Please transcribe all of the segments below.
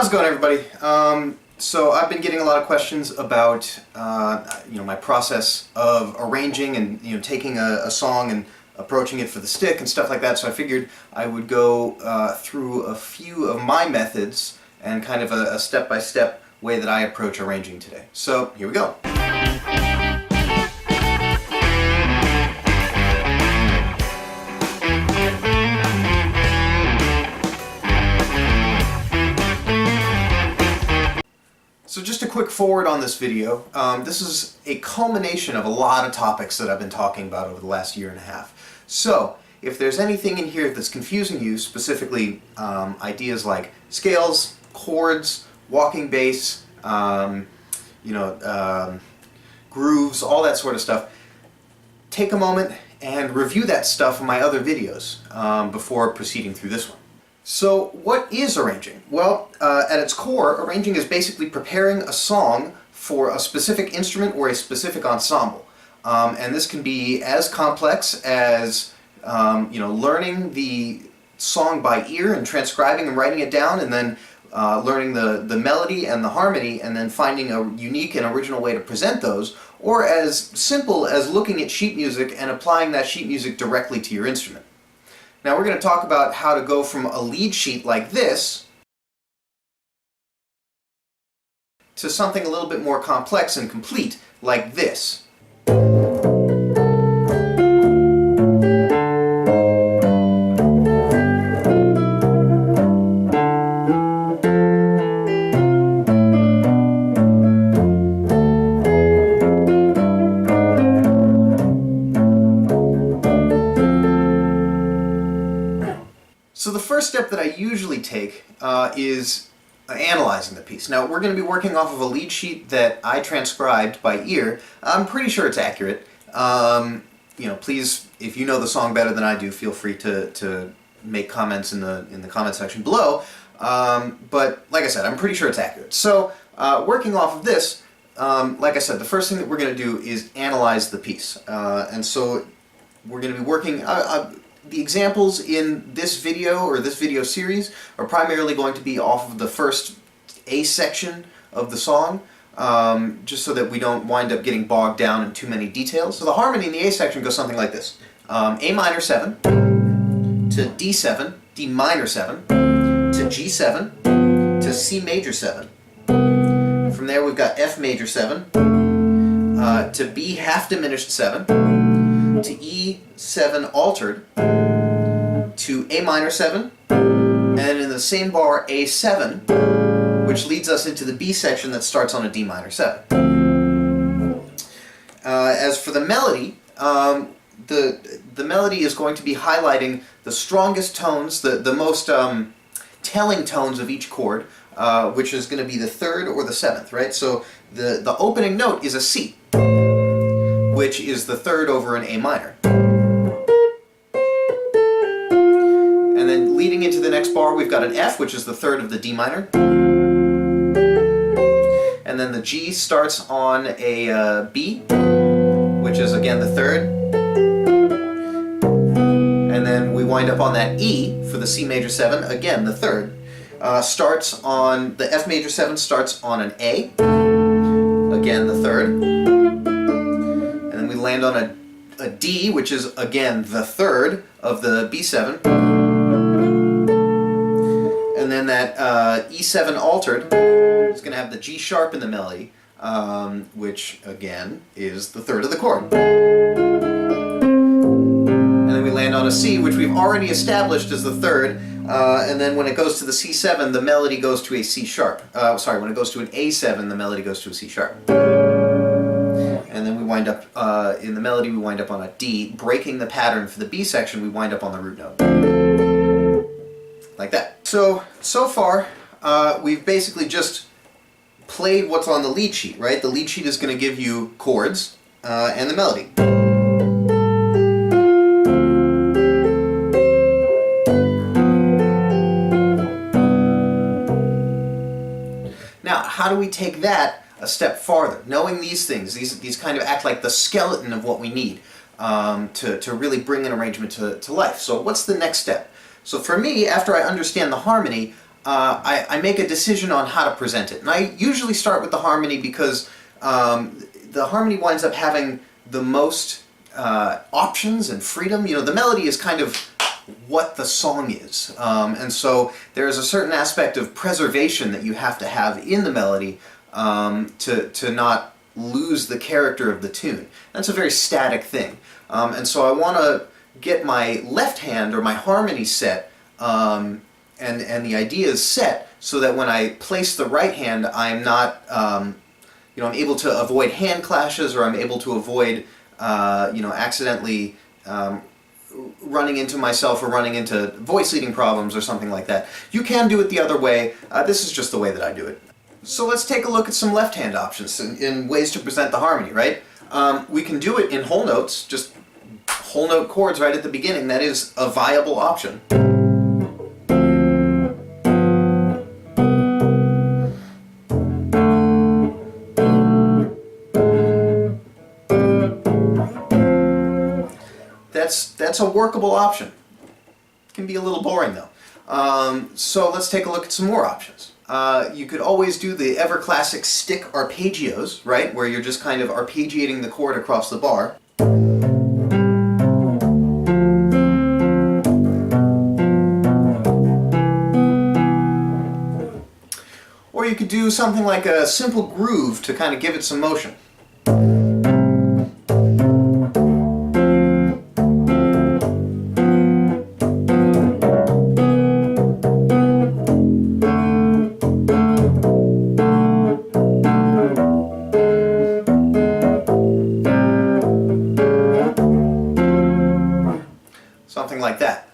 How's it going, everybody? So I've been getting a lot of questions about my process of arranging and taking a song and approaching it for the stick and stuff like that. So I figured I would go through a few of my methods and kind of a step-by-step way that I approach arranging today. So here we go. So just a quick forward on this video. This is a culmination of a lot of topics that I've been talking about over the last year and a half. So if there's anything in here that's confusing you, specifically ideas like scales, chords, walking bass, grooves, all that sort of stuff, take a moment and review that stuff in my other videos before proceeding through this one. So what is arranging? Well, at its core, arranging is basically preparing a song for a specific instrument or a specific ensemble. And this can be as complex as learning the song by ear and transcribing and writing it down, and then learning the melody and the harmony, and then finding a unique and original way to present those, or as simple as looking at sheet music and applying that sheet music directly to your instrument. Now we're going to talk about how to go from a lead sheet like this to something a little bit more complex and complete like this. So the first step that I usually take is analyzing the piece. Now we're going to be working off of a lead sheet that I transcribed by ear. I'm pretty sure it's accurate. Please, if you know the song better than I do, feel free to make comments in the comment section below. But like I said, I'm pretty sure it's accurate. So working off of this, like I said, the first thing that we're going to do is analyze the piece. And so we're going to be working. The examples in this video or this video series are primarily going to be off of the first A section of the song, just so that we don't wind up getting bogged down in too many details. So the harmony in the A section goes something like this. A minor 7 to D7, D minor 7 to G7 to C major 7. From there we've got F major 7 to B half diminished 7 to E7 altered to A minor 7, and in the same bar A7, which leads us into the B section that starts on a D minor 7. As for the melody, the melody is going to be highlighting the strongest tones, the most telling tones of each chord, which is going to be the 3rd or the 7th, right? So the opening note is a C, which is the 3rd over an A minor. And then leading into the next bar, we've got an F, which is the 3rd of the D minor. And then the G starts on a B, which is again the 3rd. And then we wind up on that E for the C major 7, again the 3rd. Starts on the F major 7 starts on an A, again the 3rd. We land on a D, which is again the 3rd of the B7, and then that E7 altered is going to have the G sharp in the melody, which again is the 3rd of the chord. And then we land on a C, which we've already established as the 3rd, and then when it goes to the C7, the melody goes to a C sharp. When it goes to an A7, the melody goes to a C sharp. And then we wind up, in the melody, we wind up on a D. Breaking the pattern for the B section, we wind up on the root note. Like that. So far, we've basically just played what's on the lead sheet, right? The lead sheet is going to give you chords and the melody. Now, how do we take that a step farther? Knowing these things, these kind of act like the skeleton of what we need to really bring an arrangement to life. So what's the next step? So for me, after I understand the harmony, I make a decision on how to present it. And I usually start with the harmony because the harmony winds up having the most options and freedom. You know, the melody is kind of what the song is. And so there is a certain aspect of preservation that you have to have in the melody to not lose the character of the tune. That's a very static thing. And so I want to get my left hand or my harmony set and the ideas set so that when I place the right hand, I'm not, you know, I'm able to avoid hand clashes, or I'm able to avoid, you know, accidentally running into myself or running into voice leading problems or something like that. You can do it the other way. This is just the way that I do it. So let's take a look at some left hand options in ways to present the harmony, right? We can do it in whole notes, just whole note chords right at the beginning. That is a viable option. That's a workable option. It can be a little boring though. So let's take a look at some more options. You could always do the ever classic stick arpeggios, right? Where you're just kind of arpeggiating the chord across the bar. Or you could do something like a simple groove to kind of give it some motion. Something like that.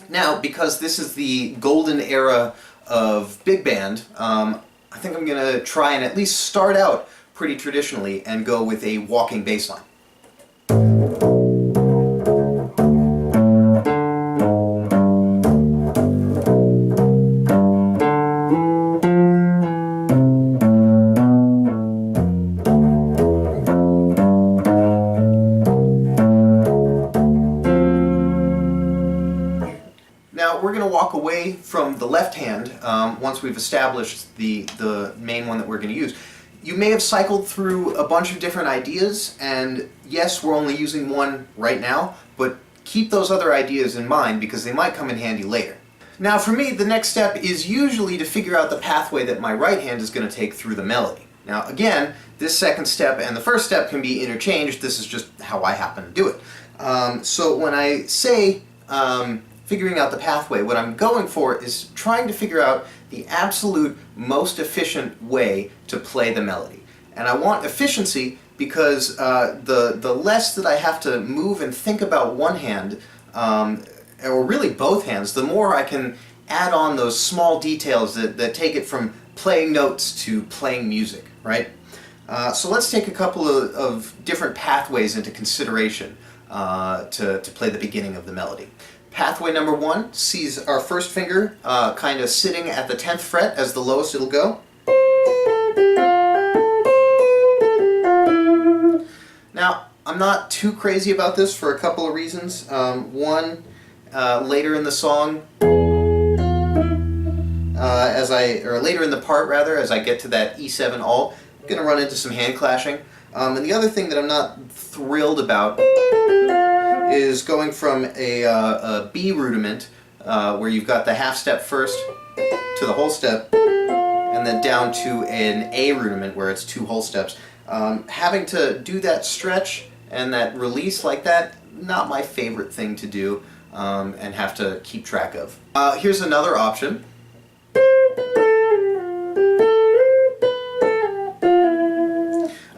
Now, because this is the golden era of big band, I think I'm going to try and at least start out pretty traditionally and go with a walking bass line. Now we're going to walk away from the left hand once we've established the main one that we're going to use. You may have cycled through a bunch of different ideas, and yes, we're only using one right now, but keep those other ideas in mind because they might come in handy later. Now for me, the next step is usually to figure out the pathway that my right hand is going to take through the melody. Now again, this second step and the first step can be interchanged. This is just how I happen to do it. So when I say figuring out the pathway, what I'm going for is trying to figure out the absolute most efficient way to play the melody. And I want efficiency because the less that I have to move and think about one hand, or really both hands, the more I can add on those small details that take it from playing notes to playing music, right? So let's take a couple of different pathways into consideration to play the beginning of the melody. Pathway number one sees our first finger kind of sitting at the 10th fret as the lowest it'll go. Now, I'm not too crazy about this for a couple of reasons. One, later in the song, later in the part rather, as I get to that E7 alt, I'm going to run into some hand clashing. And the other thing that I'm not thrilled about is going from a B rudiment, where you've got the half step first to the whole step, and then down to an A rudiment where it's two whole steps. Having to do that stretch and that release like that, not my favorite thing to do and have to keep track of. Here's another option.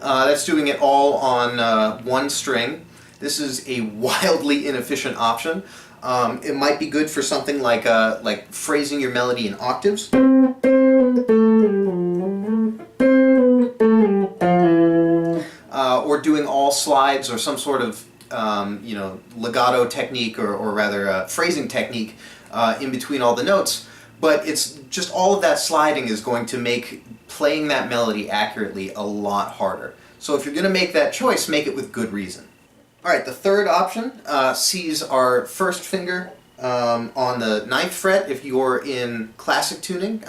That's doing it all on one string. This is a wildly inefficient option. It might be good for something like phrasing your melody in octaves. Or doing all slides or some sort of legato technique or rather phrasing technique in between all the notes. But it's just all of that sliding is going to make playing that melody accurately a lot harder. So if you're going to make that choice, make it with good reason. Alright, the third option sees our first finger on the 9th fret if you're in classic tuning,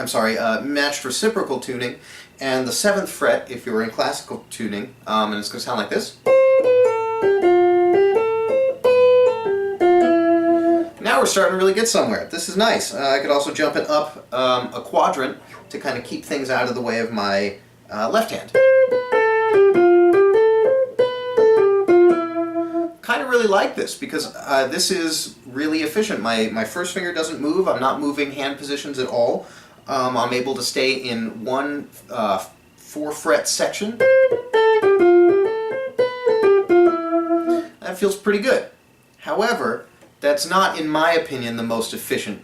matched reciprocal tuning, and the 7th fret if you're in classical tuning, and it's going to sound like this. Now we're starting to really get somewhere. This is nice. I could also jump it up a quadrant to kind of keep things out of the way of my left hand. Kind of really like this because this is really efficient. My first finger doesn't move. I'm not moving hand positions at all. I'm able to stay in one 4-fret section. That feels pretty good. However, that's not, in my opinion, the most efficient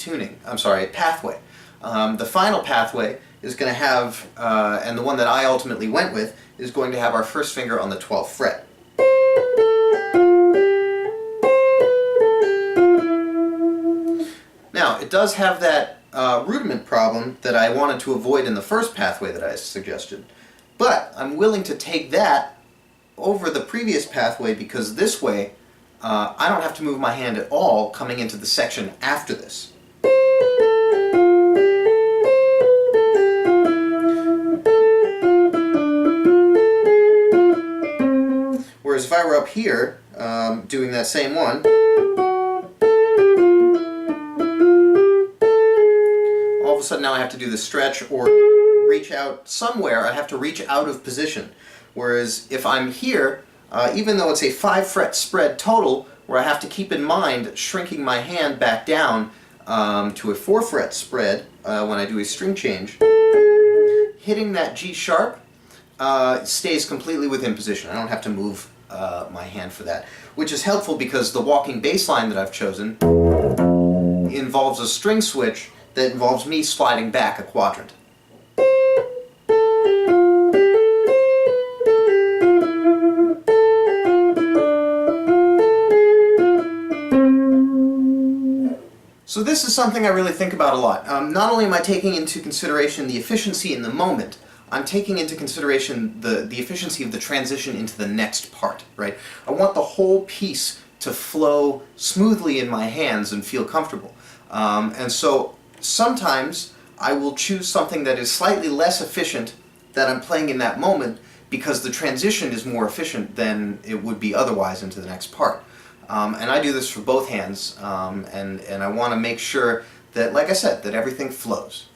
pathway. The final pathway is going to have, and the one that I ultimately went with, is going to have our first finger on the 12th fret. Now, it does have that rudiment problem that I wanted to avoid in the first pathway that I suggested, but I'm willing to take that over the previous pathway because this way I don't have to move my hand at all coming into the section after this. Whereas if I were up here doing that same one, all of a sudden now I have to do the stretch or reach out somewhere. I have to reach out of position. Whereas if I'm here, even though it's a 5-fret spread total, where I have to keep in mind shrinking my hand back down to a 4-fret spread when I do a string change, hitting that G sharp stays completely within position. I don't have to move my hand for that, which is helpful because the walking bass line that I've chosen involves a string switch that involves me sliding back a quadrant. So this is something I really think about a lot. Not only am I taking into consideration the efficiency in the moment, I'm taking into consideration the efficiency of the transition into the next part, right? I want the whole piece to flow smoothly in my hands and feel comfortable. And so sometimes I will choose something that is slightly less efficient that I'm playing in that moment because the transition is more efficient than it would be otherwise into the next part. And I do this for both hands, and I want to make sure that, like I said, that everything flows.